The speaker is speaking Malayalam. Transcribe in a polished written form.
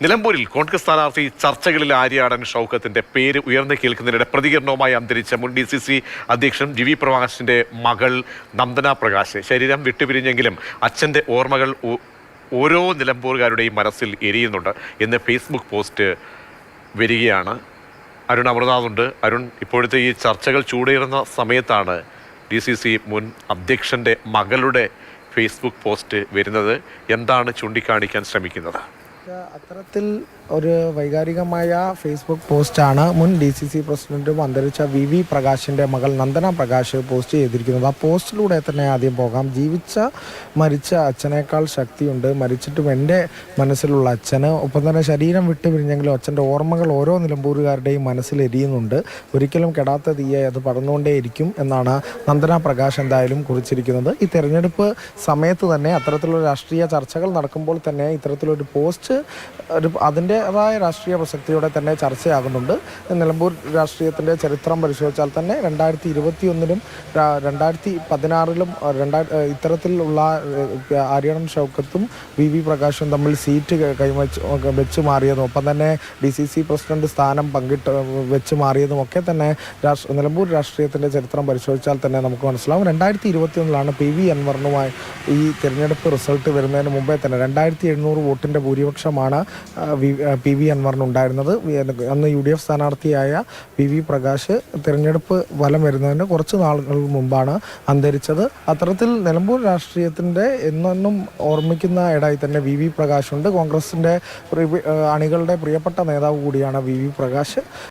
നിലമ്പൂരിൽ കോൺഗ്രസ് സ്ഥാനാർത്ഥി ചർച്ചകളിൽ ആര്യാടൻ ഷൗക്കത്തിന്റെ പേര് ഉയർന്നു കേൾക്കുന്നതിനിടെ പ്രതികരണവുമായി അന്തരിച്ച മുൻ DCC അധ്യക്ഷൻ GV പ്രകാശിന്റെ മകൾ നന്ദന പ്രകാശ് ശരീരം വിട്ടുപിരിഞ്ഞെങ്കിലും അച്ഛൻ്റെ ഓർമ്മകൾ ഓരോ നിലമ്പൂർകാരുടെയും മനസ്സിൽ എരിയുന്നുണ്ട് എന്ന് ഫേസ്ബുക്ക് പോസ്റ്റ് വരികയാണ്. അരുൺ അമൃതാഥുണ്ട്. അരുൺ, ഇപ്പോഴത്തെ ഈ ചർച്ചകൾ ചൂടേറുന്ന സമയത്താണ് DCC മുൻ അധ്യക്ഷൻ്റെ മകളുടെ ഫേസ്ബുക്ക് പോസ്റ്റ് വരുന്നത്. എന്താണ് ചൂണ്ടിക്കാണിക്കാൻ ശ്രമിക്കുന്നത്? അത്തരത്തിൽ ഒരു വൈകാരികമായ ഫേസ്ബുക്ക് പോസ്റ്റാണ് മുൻ DCC പ്രസിഡന്റും അന്തരിച്ച VV പ്രകാശിൻ്റെ മകൾ നന്ദന പ്രകാശ് പോസ്റ്റ് ചെയ്തിരിക്കുന്നത്. ആ പോസ്റ്റിലൂടെ തന്നെ ആദ്യം പോകാം. മരിച്ച അച്ഛനേക്കാൾ ശക്തിയുണ്ട്, മരിച്ചിട്ടും എൻ്റെ മനസ്സിലുള്ള അച്ഛന്. ഒപ്പം തന്നെ ശരീരം വിട്ടുപിരിഞ്ഞെങ്കിലും അച്ഛൻ്റെ ഓർമ്മകൾ ഓരോ നിലമ്പൂരുകാരുടെയും മനസ്സിൽ എരിയുന്നുണ്ട്. ഒരിക്കലും കെടാത്ത തീയെ അത് പടർന്നുകൊണ്ടേയിരിക്കും എന്നാണ് നന്ദന പ്രകാശ് എന്തായാലും കുറിച്ചിരിക്കുന്നത്. ഈ തെരഞ്ഞെടുപ്പ് സമയത്ത് തന്നെ അത്തരത്തിലുള്ള രാഷ്ട്രീയ ചർച്ചകൾ നടക്കുമ്പോൾ തന്നെ ഇത്തരത്തിലൊരു പോസ്റ്റ് അതിൻ്റെതായ രാഷ്ട്രീയ പ്രസക്തിയോടെ തന്നെ ചർച്ചയാകുന്നുണ്ട്. നിലമ്പൂർ രാഷ്ട്രീയത്തിൻ്റെ ചരിത്രം പരിശോധിച്ചാൽ തന്നെ 2021-ലും 2016-ലും ഇത്തരത്തിലുള്ള ആര്യാടൻ ഷൗക്കത്തും VV പ്രകാശും തമ്മിൽ സീറ്റ് വെച്ച് മാറിയതും ഒപ്പം തന്നെ DCC പ്രസിഡന്റ് സ്ഥാനം വെച്ച് മാറിയതും ഒക്കെ തന്നെ നിലമ്പൂർ രാഷ്ട്രീയത്തിൻ്റെ ചരിത്രം പരിശോധിച്ചാൽ തന്നെ നമുക്ക് മനസ്സിലാവും. 2021-ലാണ് PV അൻവറിനുമായി ഈ തിരഞ്ഞെടുപ്പ് റിസൾട്ട് വരുന്നതിന് മുമ്പേ തന്നെ 2700 വോട്ടിൻ്റെ ഭൂരിപക്ഷമാണ് PV അൻവറിനുണ്ടായിരുന്നത്. അന്ന് UDF സ്ഥാനാർത്ഥിയായ VV പ്രകാശ് തിരഞ്ഞെടുപ്പ് ഫലം വരുന്നതിന് കുറച്ച് നാളുകൾ മുമ്പാണ് അന്തരിച്ചത്. അത്തരത്തിൽ നിലമ്പൂർ രാഷ്ട്രീയത്തിൻ്റെ എന്നും ഓർമ്മിക്കുന്ന ഇടയിൽ തന്നെ VV പ്രകാശുണ്ട്. കോൺഗ്രസിൻ്റെ അണികളുടെ പ്രിയപ്പെട്ട നേതാവ് കൂടിയാണ് VV പ്രകാശ്.